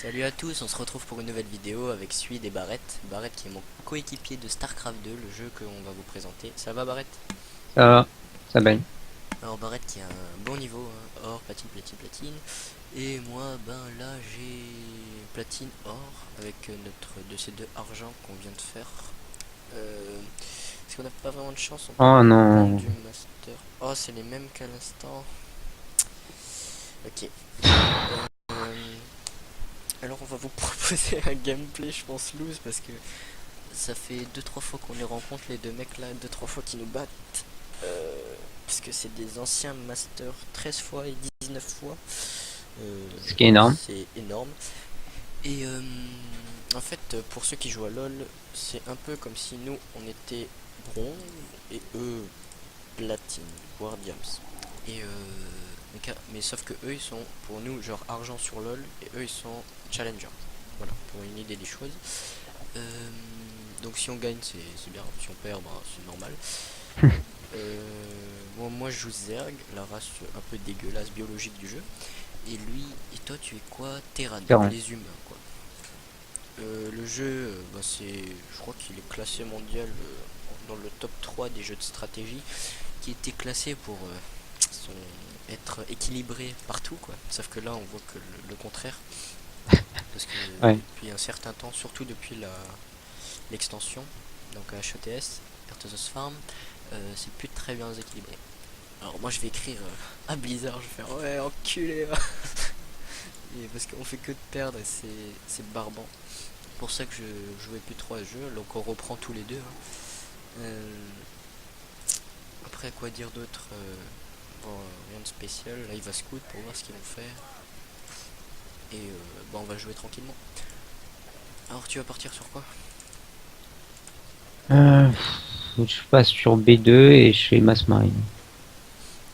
Salut à tous, on se retrouve pour une nouvelle vidéo avec Suide et Barrett. Barrett qui est mon coéquipier de StarCraft 2, le jeu qu'on va vous présenter. Ça va Barrett? Ça va, ça baigne. Alors Barrett qui a un bon niveau, hein, or, platine, platine, platine. Et moi, ben là j'ai platine, or, avec notre de ces deux argent qu'on vient de faire. Parce qu'on n'a pas vraiment de chance, on peut Oh prendre non. du master. Oh, c'est les mêmes qu'à l'instant. Ok. Euh, alors on va vous proposer un gameplay, je pense, loose parce que ça fait deux trois fois qu'on les rencontre, les deux mecs là, deux trois fois qu'ils nous battent. Puisque c'est des anciens masters 13 fois et 19 fois. Ce qui est énorme. C'est énorme. Et en fait, pour ceux qui jouent à LoL, c'est un peu comme si nous, on était bronze et eux, platine, voire diams. Et mais sauf que eux, ils sont pour nous genre argent sur LoL et eux, ils sont challenger. Voilà, pour une idée des choses. Euh, donc si on gagne, c'est bien. Si on perd, ben, c'est normal. Moi, je joue Zerg, la race un peu dégueulasse biologique du jeu. Et lui, et toi, tu es quoi? Terran, Différent. les humains, quoi. Le jeu, bah, je crois qu'il est classé mondial dans le top 3 des jeux de stratégie, qui était classé pour être équilibré partout, quoi. Sauf que là, on voit que le contraire. Parce que Ouais. depuis un certain temps, surtout depuis l'extension, donc HETS, Arthos Farm, c'est plus très bien équilibré. Alors moi je vais écrire à Blizzard, je vais faire ouais enculé va. Et parce qu'on fait que de perdre et c'est barbant. C'est pour ça que je jouais plus trop à ce jeu, donc on reprend tous les deux, hein. Après quoi dire d'autre. Bon, rien de spécial, là il va scout pour voir ce qu'ils vont faire. Et bah, on va jouer tranquillement. Alors tu vas partir sur quoi? Euh, je passe sur B2 et je fais Mass Marine.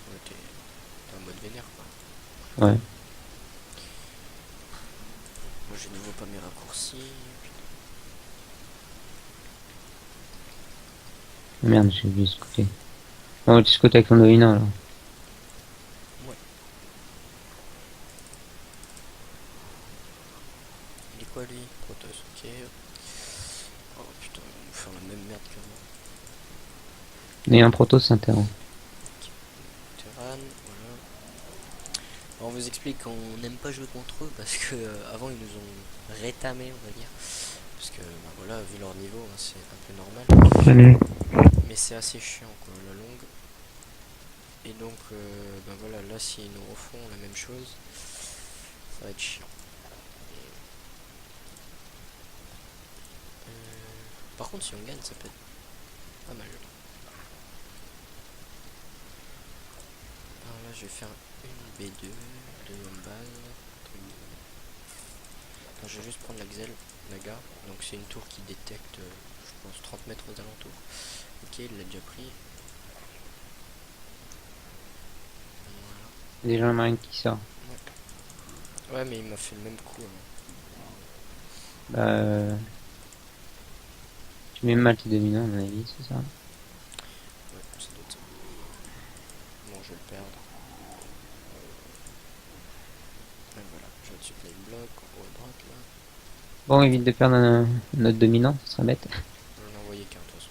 Ouais, t'es en mode vénère quoi. Ouais. Moi j'ai de nouveau pas mes raccourcis. Merde, j'ai oublié ce côté. Non, tu scoutes avec ton dominant là. Ouais. Il est quoi lui? Protoss, ok. Oh putain, ils vont nous faire la même merde que moi. Mais un proto, c'est intéressant. Terran, voilà. Alors, on vous explique qu'on n'aime pas jouer contre eux parce que avant ils nous ont rétamé, on va dire. Parce que bah, voilà, vu leur niveau, hein, c'est un peu normal. Salut. Mais c'est assez chiant quoi, la longue. Et donc, bah voilà, là s'ils nous refont la même chose, ça va être chiant. Par contre, si on gagne, ça peut être pas mal. Alors là, je vais faire une B2, deuxième balle. Attends, je vais juste prendre la Xel, la gare. Donc c'est une tour qui détecte, je pense, 30 mètres aux alentours. Ok, il l'a déjà pris. Voilà. Déjà un marine qui sort. Ouais, mais il m'a fait le même coup, hein. Bah, tu mets mal tes dominants à mon avis, c'est ça. Ouais, ça doit être ça. Bon, je vais le perdre. Et voilà, je vais supply block en haut à droite là. Bon, évite de perdre notre dominant, ce sera bête. J'en ai envoyé qu'un de toute façon.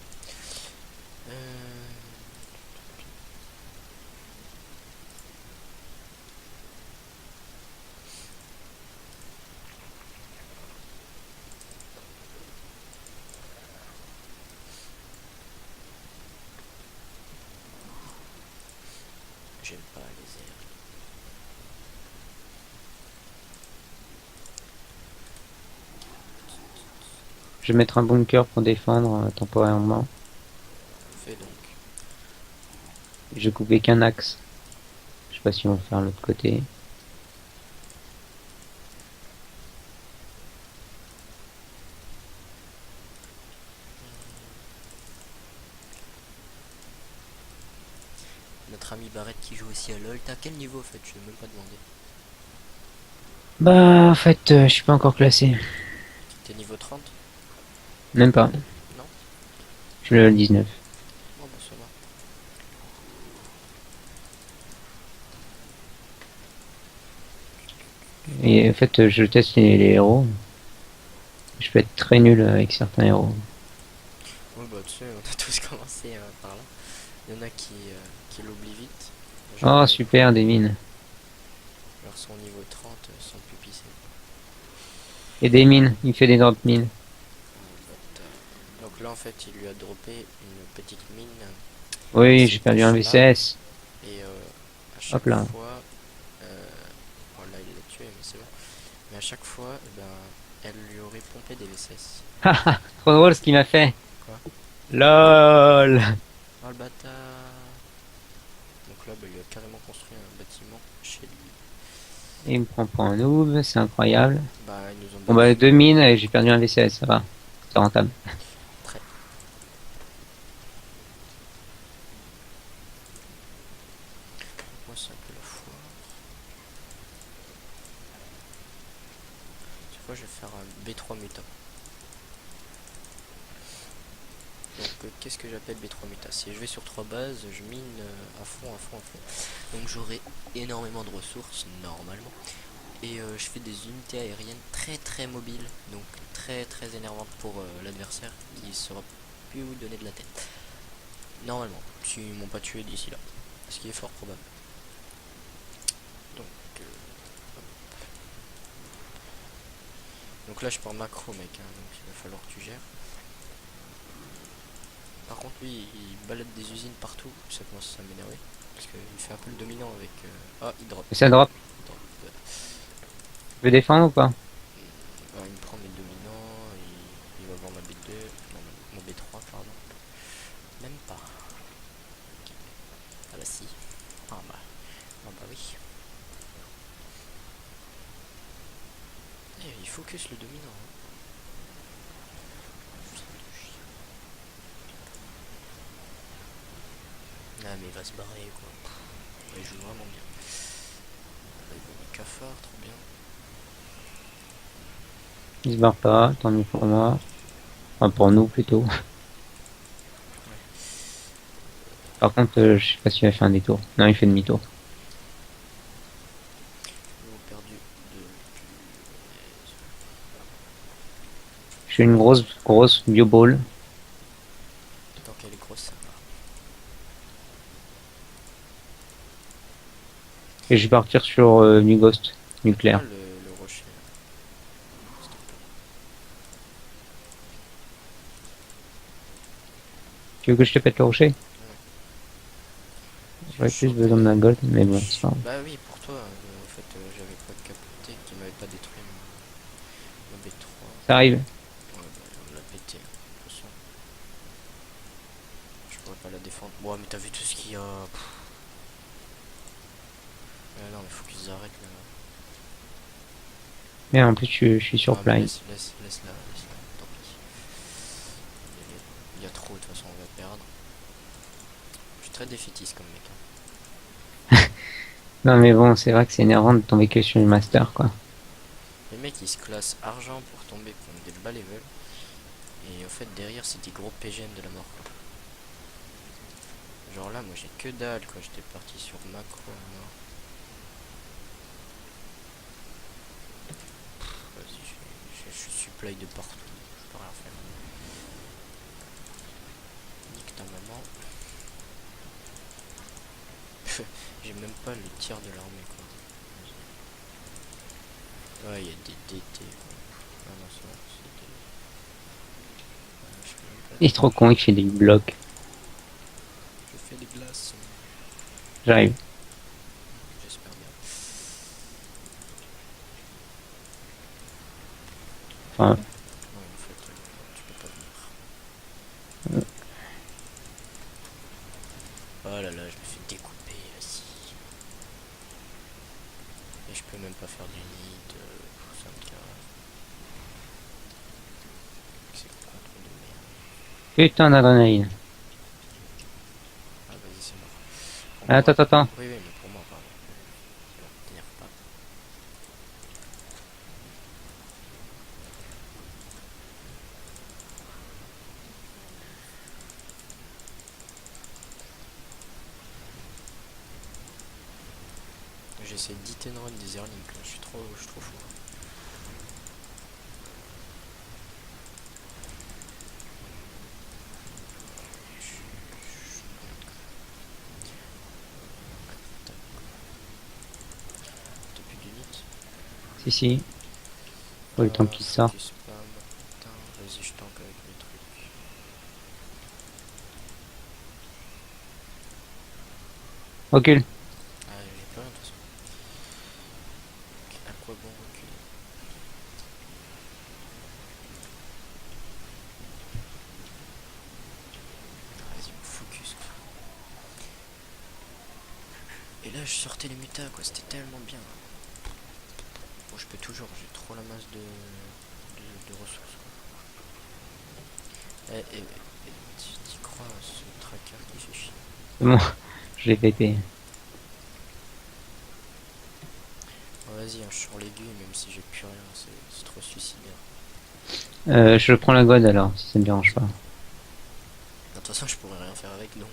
J'aime pas les airs. Je vais mettre un bunker pour défendre temporairement. Fait donc. Je vais couper qu'un axe. Je sais pas si on va faire l'autre côté. Notre ami Barrett qui joue aussi à LoL. T'as quel niveau en fait? Je vais même pas demander. Bah, en fait, je suis pas encore classé. T'es niveau 30? Même pas. Non? Je suis le 19. Oh bah ça va. Et en fait, je teste les héros. Je peux être très nul avec certains héros. Oui, bah tu sais, on a tous commencé par là. Il y en a qui l'oublient vite. Oh, super, des mines. Genre son niveau 30 sans plus pisser. Et des mines, il fait des drop mines. Donc là, en fait, il lui a droppé une petite mine dans Oui, ces j'ai perdu un poches-là. VCS. Et à Hop chaque là. fois, bon, là, il l'a tué, mais c'est bon. Mais à chaque fois, eh ben, elle lui aurait pompé des VSS. Haha, trop drôle ce qu'il m'a fait. Quoi? LOL. Oh le bâtard! Donc là, bah, il a carrément construit un bâtiment chez lui. Et il me prend pour un noob, c'est incroyable. Bah, ils nous ont Bon bah buff. deux mines et j'ai perdu un VCS, ça va. C'est rentable. Très. Moi, c'est un peu la foire. Cette fois, je vais faire un B3 muta. Donc, qu'est-ce que j'appelle B3 muta? Si je vais sur 3 bases, je mine à fond, à fond, à fond. Donc, j'aurai énormément de ressources, normalement. Et je fais des unités aériennes très très mobiles, donc très très énervantes pour l'adversaire qui saura plus où donner de la tête. Normalement, s'ils m'ont pas tué d'ici là, ce qui est fort probable. Donc, donc là je pars macro mec, hein, donc il va falloir que tu gères. Par contre lui il balade des usines partout, ça commence à m'énerver. Parce qu'il fait un peu le dominant avec... Ah il drop. Et ça drop. Il drop. Tu veux défendre ou pas? Ah, il me prend mes dominants, il va voir ma B2, non, mon B3 pardon. Même pas. Ah bah si. Ah bah oui. Il focus le dominant. Hein. Ah mais il va se barrer quoi. Il joue vraiment bien. Là il va me cafard, trop bien. Il se barre pas, tant mieux pour moi. Enfin pour nous plutôt. Ouais. Par contre, je sais pas s'il va faire un détour. Non, il fait demi-tour. Nous perdu de... Je fais une grosse bio-ball. Tant qu'elle est grosse ça va. Et je vais partir sur du ghost Prends nucléaire. le rocher. S'il te plaît. Tu veux que je te pète le rocher? Ouais. J'aurais Je plus chope besoin d'un gold, mais bon, c'est pas grave. Bah oui pour toi, en fait j'avais pas capté qu'il m'avait pas détruit mon B3. Ça arrive. Ouais bah on l'a pété. Hein. De toute façon. Je pourrais pas la défendre. Bon mais t'as vu tout ce qu'il y a. Non mais faut qu'ils arrêtent là. Mais en plus, je suis sur Non mais Fly. laisse-la, tant pis. Il y a trop, de toute façon on va perdre. Je suis très défaitiste comme mec. Hein. Non, mais bon, c'est vrai que c'est énervant de tomber que sur une master, quoi. Les mecs ils se classent argent pour tomber contre des bas level. Et en fait derrière c'est des gros PGM de la mort. Quoi. Genre là moi j'ai que dalle quoi, j'étais parti sur macro à mort. Vas-y, je suis supply de partout, je peux rien faire. Nique ta maman. J'ai même pas le tir de l'armée quoi. Ouais, il y a des DT quoi. Ah non, ça, c'est des... je peux même pas Il est trop con, il fait des blocs. Je fais des glaces. J'arrive. J'espère bien. Enfin, Ouais, en fait, tu peux pas venir. Oh là là, je me fais découper si. Et je peux même pas faire du nid. Ça me casse. C'est contre de merde. putain d'adrénaline. Ah, vas-y, c'est mort. Pour moi. Attends. Oui, oui, mais pour moi, pardon. Non, t'énerve pas. j'essaie d'hit and run des airlink là, je suis trop fou. T'as plus d'unité. Si, si. Faut le temps qu'il sort. Focus spam. Putain, vas-y, je tank avec mes trucs. Recule. Ah, j'ai plus rien de toute façon. À quoi bon reculer? Ah, vas-y, focus. Et là, je sortais les mutas, quoi, c'était tellement bien. Bon, je peux toujours, j'ai trop la masse de ressources, quoi. Tu crois à ce tracker qui fait chier? C'est bon. Je l'ai pété. Oh, vas-y, hein, je suis sur l'aiguille, même si j'ai plus rien, c'est trop suicidaire. Je prends la god alors, si ça me dérange pas. De toute façon, je pourrais rien faire avec, donc...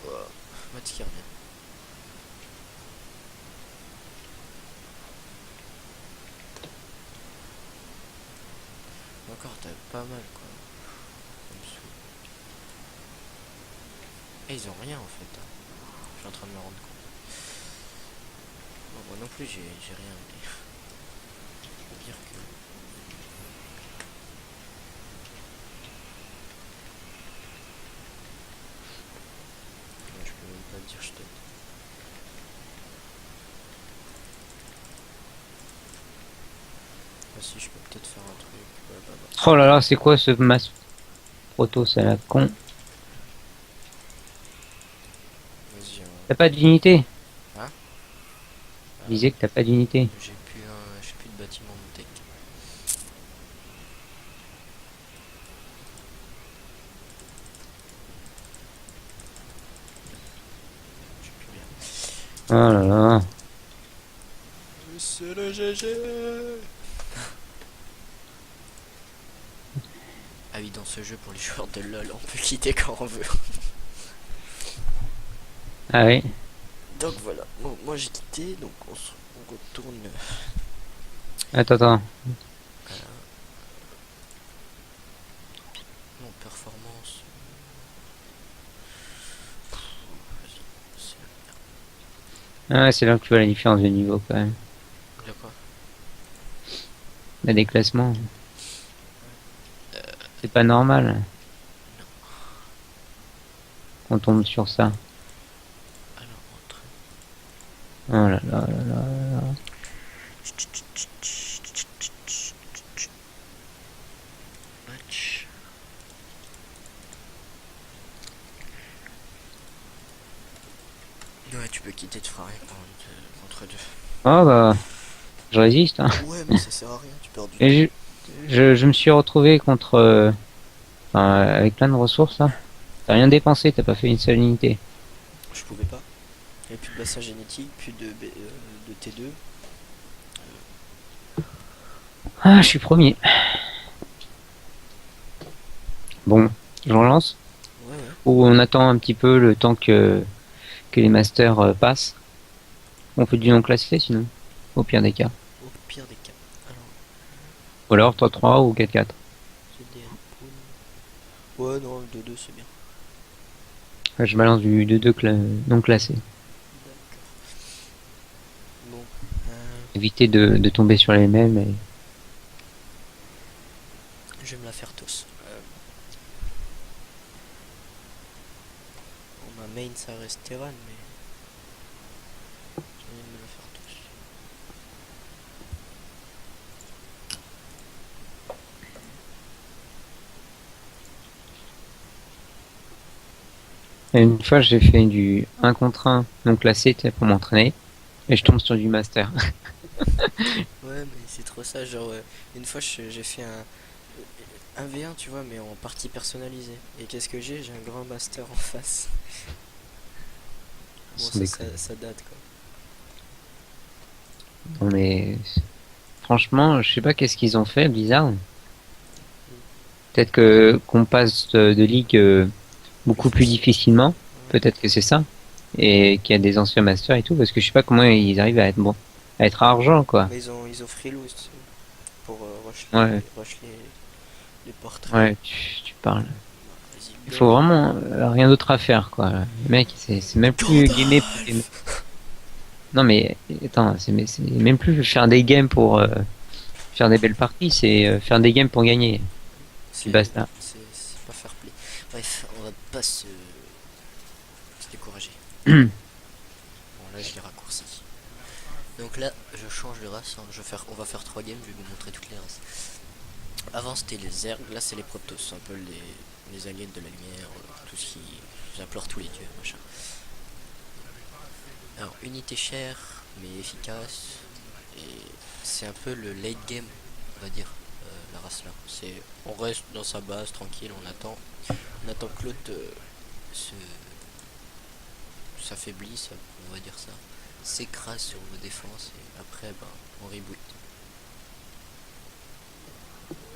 Oh, Matt qui revient. Encore, t'as pas mal, quoi. Ça me saoule. Et ils ont rien, en fait. Hein. Je suis en train de me rendre compte. Bon, moi non plus, j'ai rien, mais... Je peux dire que... Ouais, je peux même pas dire je t'aide. Ah si, je peux peut-être faire un truc. Ouais, bah, bah. Oh là là, c'est quoi ce masse proto, c'est la con. Vas-y, T'as pas d'unité? Hein? Je disais que t'as pas d'unité. J'ai plus de bâtiment de tech. J'ai plus rien. Oh là là. C'est le GG. Ah oui, dans ce jeu, pour les joueurs de LoL, on peut quitter quand on veut. Ah oui. Donc voilà, bon, moi j'ai quitté, donc on retourne Attends, attends. à mon performance. Vas-y, c'est la merde. Ah ouais, c'est là que tu vois la différence de niveau quand même. De quoi? La déclassement. C'est pas normal qu'on tombe sur ça. Alors, entre... Oh là là là là là. Match. Ouais, tu peux quitter, tu feras rien contre deux. Oh bah, je résiste, hein. Ouais, mais ça sert à rien, tu perds du temps. Et je me suis retrouvé contre... enfin, avec plein de ressources là. T'as rien dépensé, t'as pas fait une seule unité. Je pouvais pas. Il n'y avait plus de bassin génétique, plus de T2. Ah, je suis premier. Bon, je relance. Ouais, ouais. Ou on attend un petit peu le temps que les masters passent. On fait du non classé sinon, au pire des cas. Au pire des cas. Alors, Ou alors 3-3 ou 4-4. GDL pool. Ouais, non, le 2-2 c'est bien. Je balance du 2-2 non classé. D'accord. Bon. Éviter de tomber sur les mêmes. Et... Je vais me la faire tous. Bon, ma main ça reste Terran, mais je vais me la faire tous. Et une fois j'ai fait du 1 contre 1 non classé pour m'entraîner. Et je tombe sur du master. Ouais, mais c'est trop ça. Genre, une fois j'ai fait un V1, tu vois, mais en partie personnalisée. Et qu'est-ce que j'ai? J'ai un grand master en face. Comment sans ça, déconner. ça date quoi. Non mais franchement, je sais pas qu'est-ce qu'ils ont fait, bizarre. Peut-être que qu'on passe de ligue Plus beaucoup plus facile. difficilement. Ouais. Peut-être que c'est ça. Et qu'il y a des anciens masters et tout, parce que je sais pas comment ils arrivent à être bon, à être argent quoi. Mais ils ont freelose, tu sais, pour Ouais, rush les portraits. ouais, tu parles. Vas-y, Il faut LOL. vraiment rien d'autre à faire quoi. Le mec, c'est même plus gamer pour gamer. Gandalf. Non mais attends, c'est même plus faire des games pour faire des belles parties, c'est faire des games pour gagner. Puis C'est basta. c'est pas fair play. Bref, on va pas se décourager. Bon là je l'ai raccourci. Donc là je change de race, hein. On va faire 3 games, je vais vous montrer toutes les races. Avant c'était les Zerg, là c'est les Protoss, un peu les aliens de la lumière, tout ce qui... J'implore tous les dieux, machin. Alors unité chère mais efficace, et c'est un peu le late game, on va dire, la race là. On reste dans sa base tranquille, on attend que l'autre se s'affaiblisse, on va dire ça, s'écrase sur vos défenses, et après ben on reboot.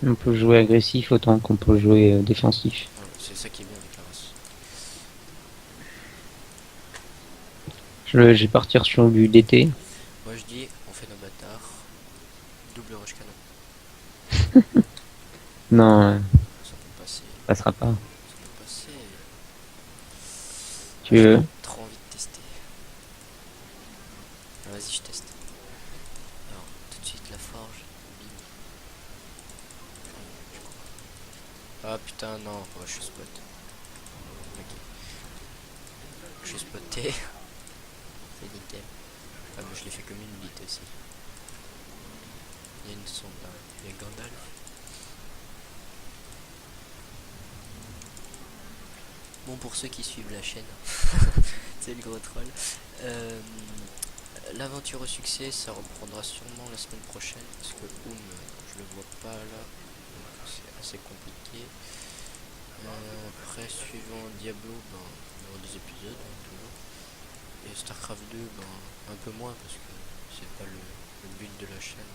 On peut jouer agressif autant qu'on peut jouer défensif. Voilà, c'est ça qui est bien avec la race. Je vais partir sur du DT. Moi je dis on fait nos bâtards, double rush canon, Non, ça peut passer, ça passera pas. ça peut passer. Ah, Tu j'ai veux? trop envie de tester. Ah, vas-y je teste. Alors tout de suite la forge, bim. Ah putain non, ouais, je suis spot. Ok, je suis spoté. C'est nickel. Ah mais je l'ai fait comme une bite aussi. Il y a une sonde là, il y a Gandalf. Bon, pour ceux qui suivent la chaîne, c'est le gros troll. Euh, L'aventure au succès, ça reprendra sûrement la semaine prochaine, parce que je le vois pas là, donc c'est assez compliqué. Après, suivant Diablo, ben, il y aura des épisodes, hein, toujours. Et StarCraft 2, ben, un peu moins, parce que c'est pas le but de la chaîne.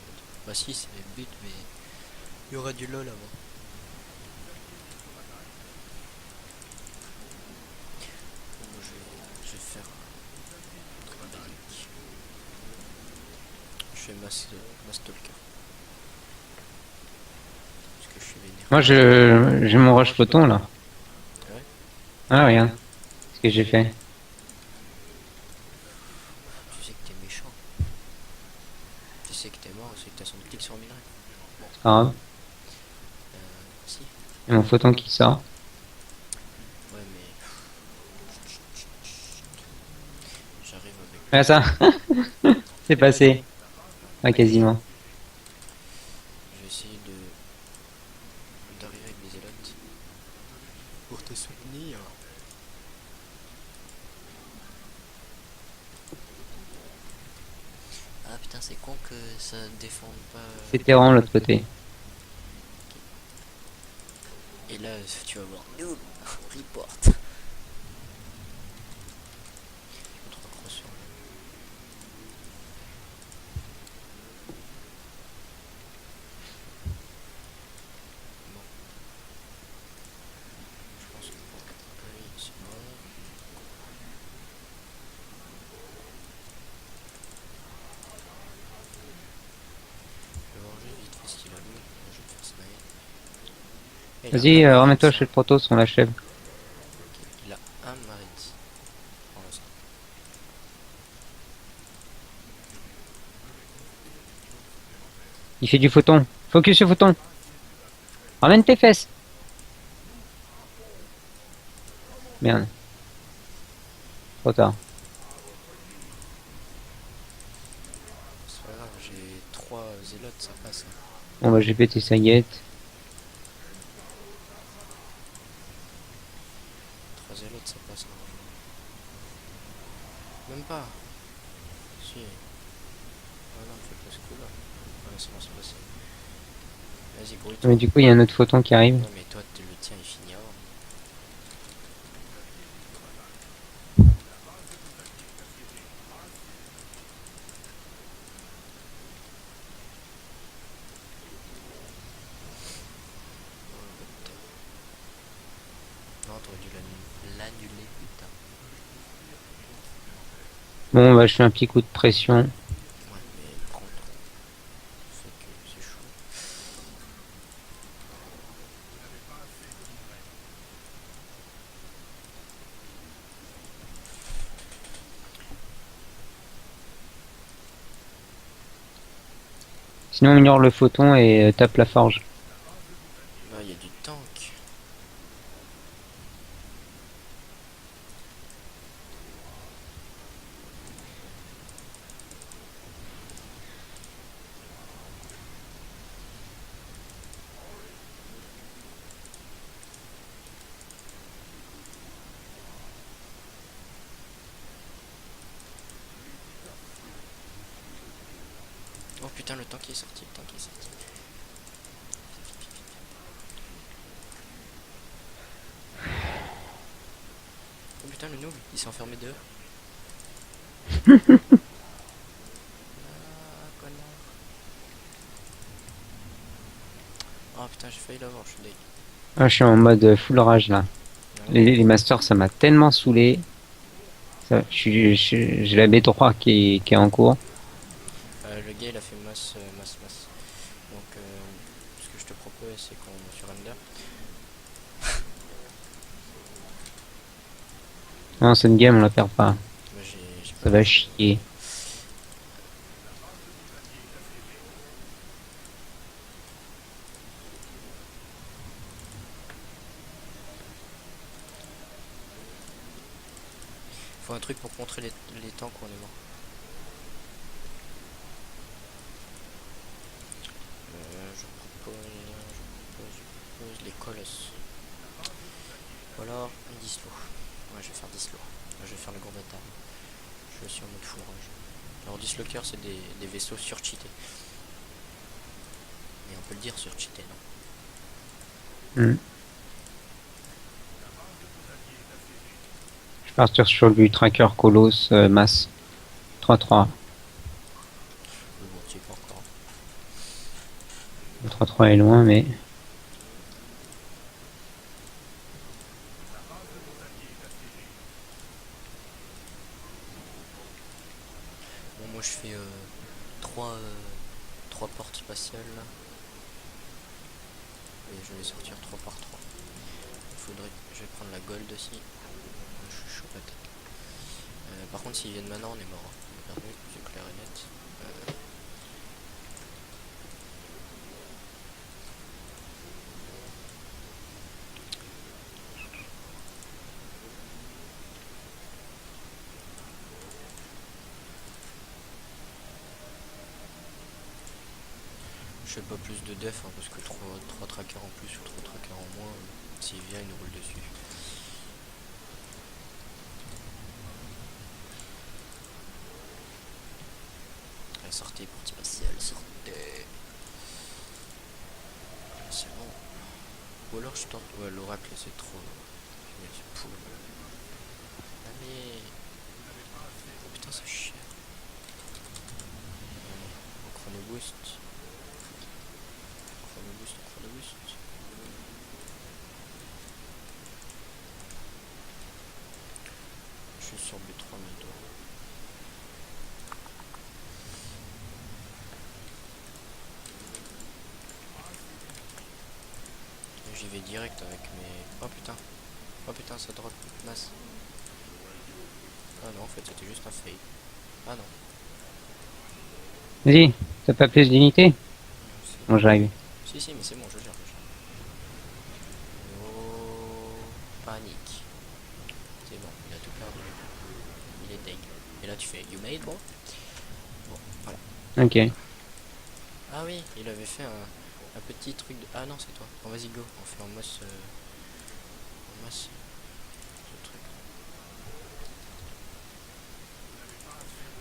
Bah si, c'est le but, mais il y aura du LoL avant. Bon, moi, je vais faire un basique. Je fais ma stalker. Parce que je suis vénère. Moi, j'ai mon rush photon là. Ouais. Ah, regarde ce que j'ai fait. Tu sais que t'es méchant. Tu sais que t'es mort, c'est que t'as son clic sur minerai. Bon, C'est pas grave. si. Et mon photon qui sort. Ouais, mais j'arrive avec. Ah ça, c'est passé. Ah, quasiment. Je vais essayer d'arriver avec des élotes pour te soutenir. Ah putain, c'est con que ça défende pas. C'est Terran l'autre côté. Et là, tu vas voir. Noob report. Trop accro sur le. Bon, je pense que pour. Oui, c'est bon. Je vais voir juste vite fait ce qu'il a mis. Je vais faire snipe. Et il a Vas-y, un remets-toi Marines, chez hein. le Protoss, on l'achève. Ok, il a un Marines pour l'instant. Il fait du photon. Focus sur photon. Ramène tes fesses. Merde. Trop tard. C'est pas grave, j'ai 3 zélotes, ça passe, hein. Bon bah j'ai pété sa guette. 3 zélotes, ça passe normalement. Même pas. Si. Ah non, il fait pas ce coup là. Ah, c'est bon, c'est passé. Vas-y, grouille-toi. Mais du coup il y a un autre photon qui arrive. Ouais, mais toi, le tien il finit avant. Bon, bah, je fais un petit coup de pression. Ouais, mais prends ton. C'est que c'est chaud. Sinon, ignore le photon et tape la forge. Ah, il y a du tank. Oh putain, le tank est sorti, le tank est sorti. Oh putain, le noob, il s'est enfermé dehors. Ah, connard. Oh putain, j'ai failli l'avoir, je suis deg. Ah, je suis en mode full rage là. Ah ouais. Les masters, ça m'a tellement saoulé. J'ai la B3 qui est en cours. Le gars il a fait masse, masse, masse. Donc ce que je te propose c'est qu'on surrender. Non, cette game, on la perd pas. Moi j'ai pas Ça le va jeu. chier. Faut un truc pour contrer les temps qu'on est mort. Je propose les colosses. Ou alors un dislo. Ouais, je vais faire dislo. Je vais faire le gros bâtard. Je suis en mode fourrage. Alors dislocker c'est des vaisseaux surcheatés. Et on peut le dire surcheaté, non? Hmm. Je vais partir sur du tracker Colos masse 3-3. Mais bon, tu es pas encore. Le 3-3 est loin, mais Bon, moi je fais 3 portes spatiales là. Et je vais sortir 3 par 3. Je vais prendre la gold aussi. Je suis chaud patate. Par contre, s'ils viennent maintenant, on est mort. On est perdu, c'est clair et net. Je fais pas plus de def hein, parce que 3 trackers en plus ou 3 trackers en moins, s'il vient, il nous roule dessus. Allez, sortez, porte spatiale, sortez. C'est bon. Ou alors je tente. Ouais, l'oracle c'est trop. C'est poule. Allez. Oh putain, c'est cher. Allez, on chrono boost. Chrono boost, chrono boost. Je suis sur B3 bientôt. J'y vais direct avec mes. Oh putain. Oh putain, ça drop masse. Ah non, en fait, c'était juste un fail. Ah non. vas-y, t'as pas plus d'unité? Si. Bon, j'arrive. Si, mais c'est bon, je gère, je gère. Oh, panique. C'est bon, il a tout perdu. Il est deg. Et là, tu fais You made, bon? Bon, voilà. Ok. Ah oui, il avait fait un petit truc de. Ah non, c'est toi. Bon, vas-y, go. On fait en masse. En masse. Ce truc.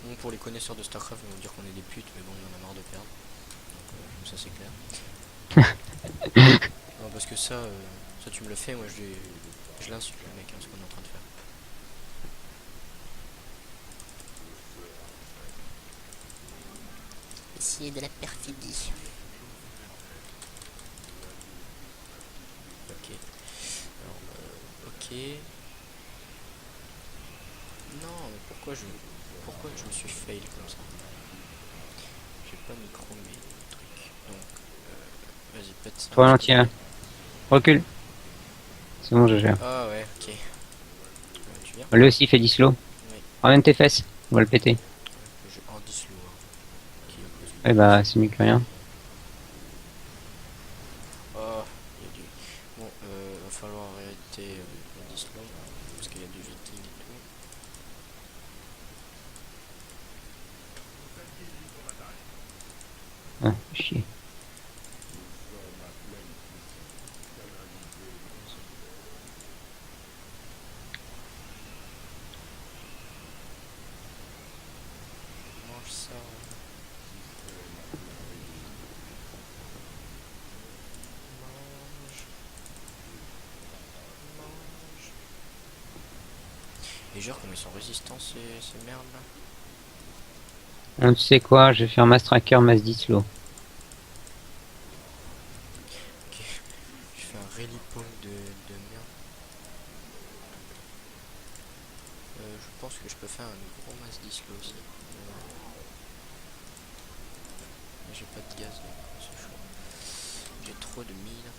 Bon, pour les connaisseurs de StarCraft, ils vont dire qu'on est des putes, mais bon, on en a marre de perdre. Donc, ça, c'est clair. Non, parce que ça, tu me le fais, moi, je l'insulte, le mec, hein, ce qu'on est en train de faire. Essayer de la perfidie. Ok. Alors, ok. Non, mais pourquoi je me suis fail comme ça. J'ai pas micro mes trucs. Donc, vas-y, pète ça un Toi, petit non, peu. tiens. Recule. C'est bon, je gère. Ah ouais, ok. Tu viens? Lui aussi, il fait du slow. Oui. Ramène tes fesses. On va le péter. J'ai un dislo, hein, qui est à cause Eh de bah, c'est mieux que rien. Oh, il y a du... Bon, va falloir arrêter le dislo, parce qu'il y a du viking et tout. Ah, chier. Mange ça. Mange. Mange. Et genre, comme ils sont résistants ces merdes là. Bon, tu sais quoi, je vais faire mass tracker, mass slow. Ok, je fais un rally pump de merde. Je pense que je peux faire un gros mass dislo aussi. Mais j'ai pas de gaz donc c'est chaud. J'ai trop de minerais.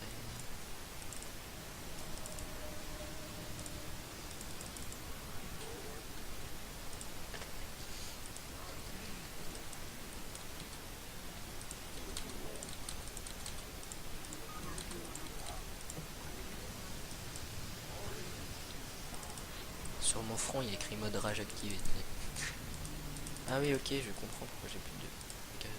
Sur mon front, il y a écrit mode rage activé. Ah oui, ok, je comprends pourquoi j'ai plus de gaz.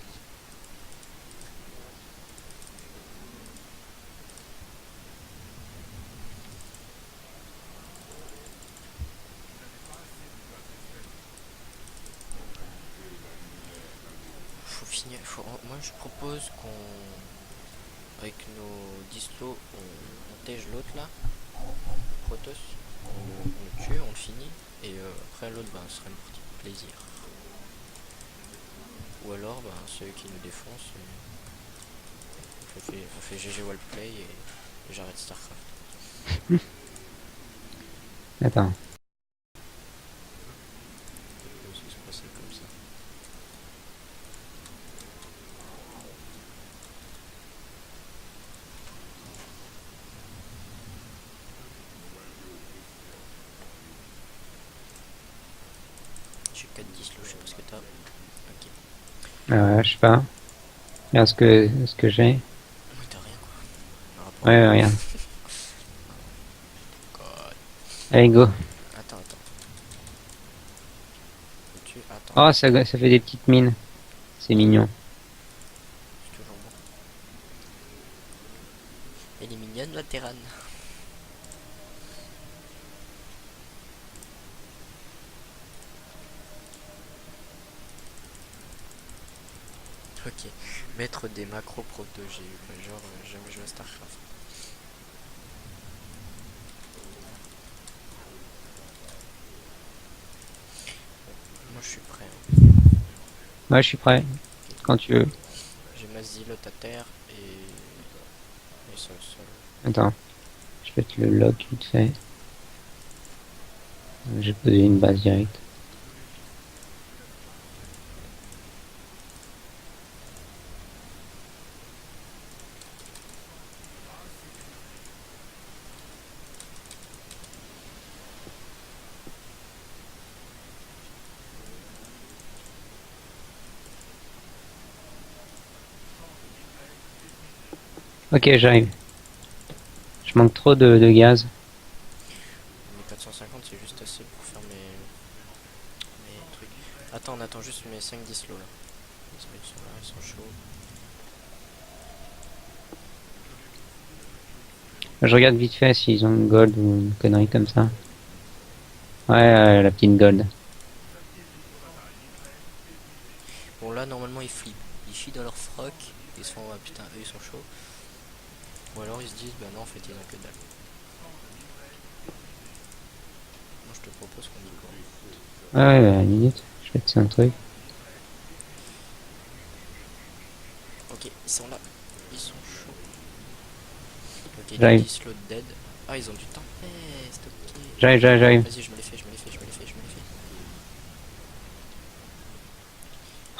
Faut finir. Moi, je propose avec nos dislos, on tège l'autre là, Protoss, on le tue, on le finit, et après l'autre, ben, ce serait une partie de plaisir. Ou alors, ben, celui qui nous défonce, on fait GG Wallplay et j'arrête StarCraft. Attends. Ça se passer comme ça. J'ai 4 dislos, je sais pas ce que t'as. Ok. Je sais pas. Regarde ce que j'ai. Ouais, t'as rien quoi. Par rapport Ouais, à... regarde. God. Allez, go. Attends. Attends. Oh, ça fait des petites mines. C'est mignon. C'est toujours bon. Elle est mignonne la terrane. Ok. Mettre des macros protégés. Genre, jamais joué à StarCraft. Moi je suis prêt. Hein. Ouais, je suis prêt. Quand tu veux. J'ai ma zilote à terre et sol. Attends. Je vais te le lock vite fait. J'ai posé une base directe. Ok, j'arrive. Je manque trop de gaz. Mes 450 c'est juste assez pour faire mes trucs. Attends, on attend juste mes 5-10 lots là. Ils sont là, ils sont chauds. Je regarde vite fait s'ils ont une gold ou une connerie comme ça. Ouais, la petite gold. Bon là normalement ils flippent. Ils chient dans leur froc. Ils se font ah putain eux ils sont chauds. Ou alors ils se disent bah non en fait ils ont que dalle. Moi je te propose qu'on y go. Ouais, à la minute. Je vais te dire un truc. Ok, ils sont là. Ils sont chauds. Ok, du J'arrive. 10 lots dead. Ah ils ont du tempest, ok. J'arrive. Vas-y je me les fais.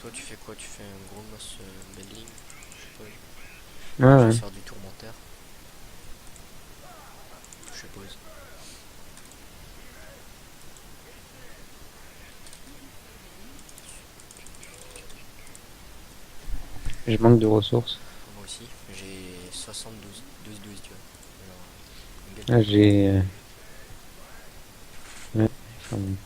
Toi tu fais quoi? Tu fais un gros mass building? Je suppose. Ouais, Je vais ouais. faire du tourmentaire. Je suppose. Je manque de ressources. Moi aussi. J'ai 72, 12, tu vois. Alors, une Là, galère. j'ai... ouais, enfin, bon.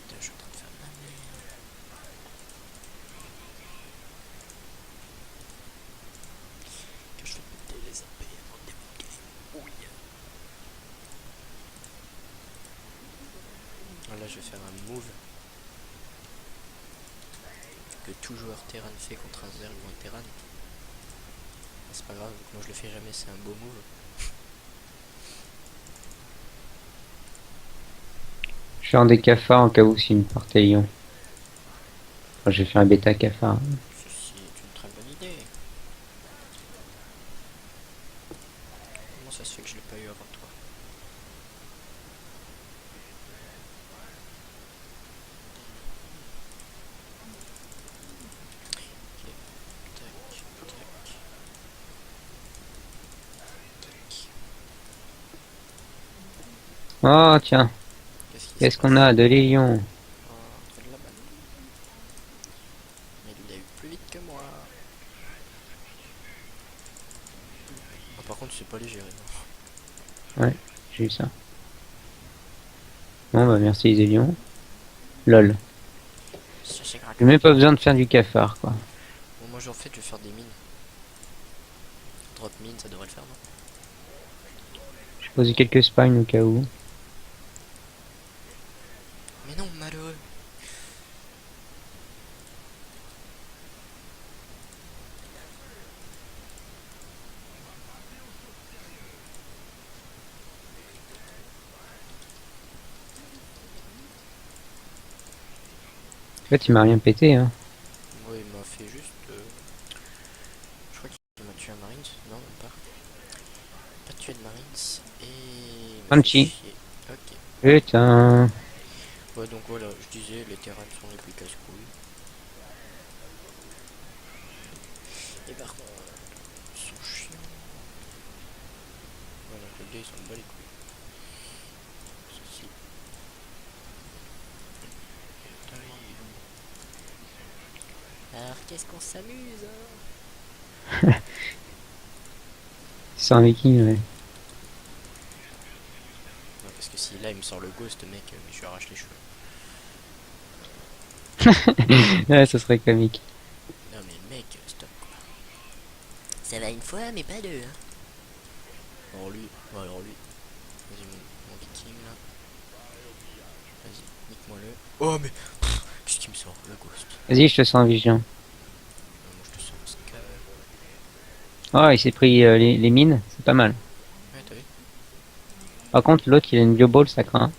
Putain, je suis en train de faire de la merde. Que je fais péter les AP avant de débloquer. Oui. Là, je vais faire un move que tout joueur Terran fait contre un Zerg ou un Terran. C'est pas grave, moi je le fais jamais, c'est un beau move. Je fais un des cafards en cas où s'il me partait Lyon. Enfin, j'ai fait un bêta cafard. Ceci est une très bonne idée. Comment ça se fait que je l'ai pas eu avant toi? Ok, tac, tac, tac. Oh, tiens. Qu'est-ce qui se Qu'est-ce qu'on passe? a? De Léon. Oh, très de la balle. Mais il l'a eu plus vite que moi. Oh, par contre, c'est pas léger, non. Ouais, j'ai eu ça. Bon, bah, merci Zélion. Lol. Ça c'est J'ai même gratuit. pas besoin de faire du cafard, quoi. Bon, moi, en fait, je vais faire des mines. Drop mine, ça devrait le faire, non? J'ai posé quelques spines au cas où. Mais non, malheureux. En fait, il m'a rien pété, hein. Moi, il m'a fait juste. Je crois qu'il m'a tué un Marines. Non, même pas. Pas tué de Marines. Et il m'a fait Punchy. chier. Ok. Putain. Ouais, donc voilà, je disais, les terrains sont les plus casse-couilles. Et par contre, ils sont chiants. Voilà, le gars, ils s'en bat les couilles. Ceci. Alors, qu'est-ce qu'on s'amuse, hein? C'est un viking, ouais. Non, parce que si là, il me sort le ghost, mec, mais je lui arrache les cheveux. Ouais, ça serait comique. Non, mais mec, stop, quoi. Ça va une fois, mais pas deux, hein. Alors lui, ouais, alors lui. Vas-y, mon viking, là. Vas-y, nique-moi le. Oh, mais. Qu'est-ce qu'il me sort? Le ghost. Vas-y, je te sens vigilant. Moi, je te sens un scam. Oh, il s'est pris les mines. C'est pas mal. Ouais, t'as vu? Par contre, l'autre, il a une bioball, ça craint. Ouais,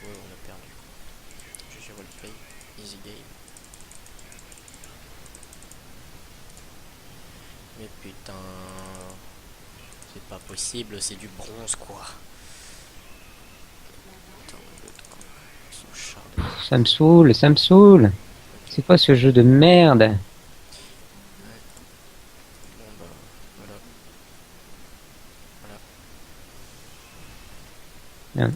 on a perdu. GG roleplay. Easy game. Mais putain. C'est pas possible, c'est du bronze, quoi. Putain, l'autre, quoi. Son char de merde. Ça me saoule, ça me saoule. Ok. C'est quoi ce jeu de merde? Ouais. Bon, bah. Voilà. Voilà. Merde.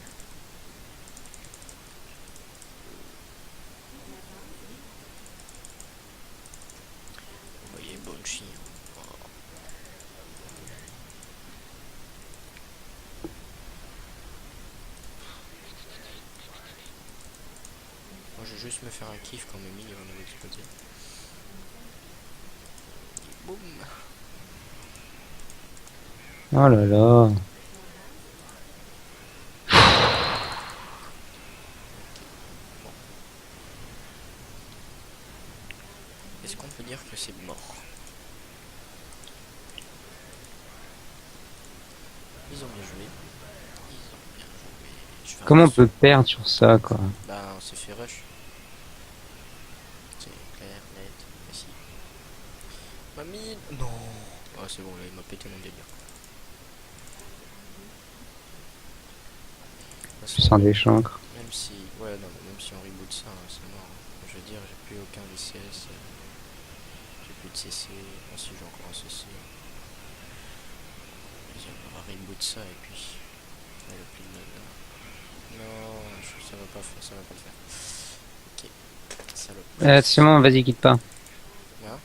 Vous voyez, Banshee. Oh. Moi, je vais juste me faire un kiff quand mes mines vont nous exploser. Boum. Oh là là. Bon. Est-ce qu'on peut dire que c'est mort? Ils ont bien joué. Ils ont bien joué. Je vais Comment on relancer. peut perdre sur ça, quoi? Bah, on s'est fait rush. C'est clair, net, précis. Ma mine. Non. Ah, c'est bon, là, il m'a pété mon délire. toute Je façon, sens des chancres. même si, ouais, non, mais même si on reboot ça, hein, c'est mort, hein. Je veux dire, j'ai plus aucun VCS, j'ai plus de CC. Ah si, j'ai encore un CC. Vas-y, on va reboot ça et puis, on a plus de notes là. Non, ça va pas faire, ça va pas le faire. Ok, salope. C'est bon, vas-y, quitte pas. Hein?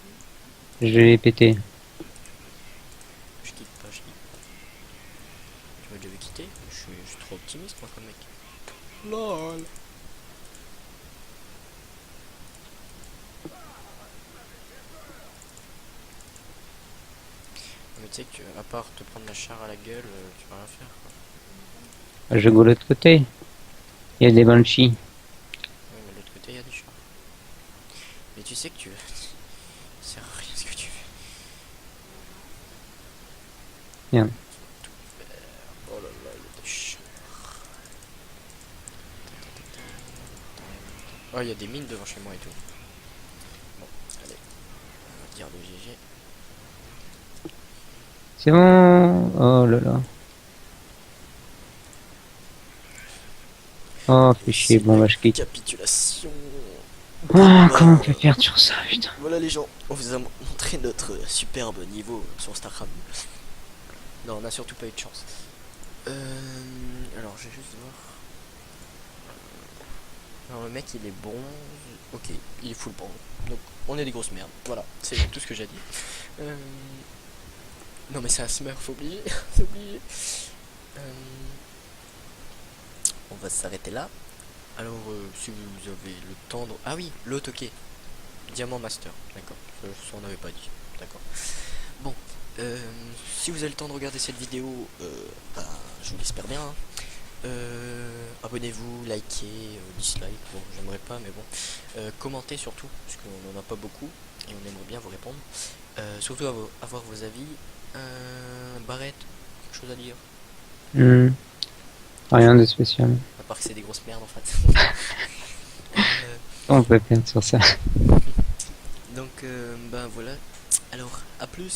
Je l'ai pété. Je quitte pas, je quitte. Tu m'as déjà vu quitter? Je suis trop optimiste moi comme mec. LOL. Mais tu sais que à part te prendre la char à la gueule, tu vas rien faire quoi. Je go de l'autre côté. Il y a des banshees. Ouais, mais de l'autre côté il y a des chars. Mais tu sais que tu c'est rien ce que tu fais. Bien. Oh là là, il y a des chars. Oh, il y a des mines devant chez moi et tout. Bon, allez, on va dire le GG. C'est bon. Oh là là. Oh, fais chier. Bon, bah, je quitte. Capitulation. Oh, comment on peut perdre sur ça, putain. Voilà les gens, on vous a montré notre superbe niveau sur StarCraft. Non, on n'a surtout pas eu de chance. Alors, je vais juste voir. Alors, le mec il est bon. Ok, il est full bon. Donc, on est des grosses merdes. Voilà, c'est tout ce que j'ai dit. Non, mais c'est un smurf, faut oublier. C'est oublié. On va s'arrêter là. Alors, si vous avez le temps de... Ah oui, l'autre, ok. Diamant Master, d'accord. Ça, on n'avait pas dit. D'accord. Bon, si vous avez le temps de regarder cette vidéo, bah, je vous l'espère bien. Hein. Abonnez-vous, likez, dislike, bon j'aimerais pas mais bon. Commentez surtout, parce qu'on n'en a pas beaucoup et on aimerait bien vous répondre. Surtout avoir vos avis. Barrette, quelque chose à dire? Rien de spécial. À part que c'est des grosses merdes en fait. On peut perdre sur ça. Donc ben voilà. Alors à plus.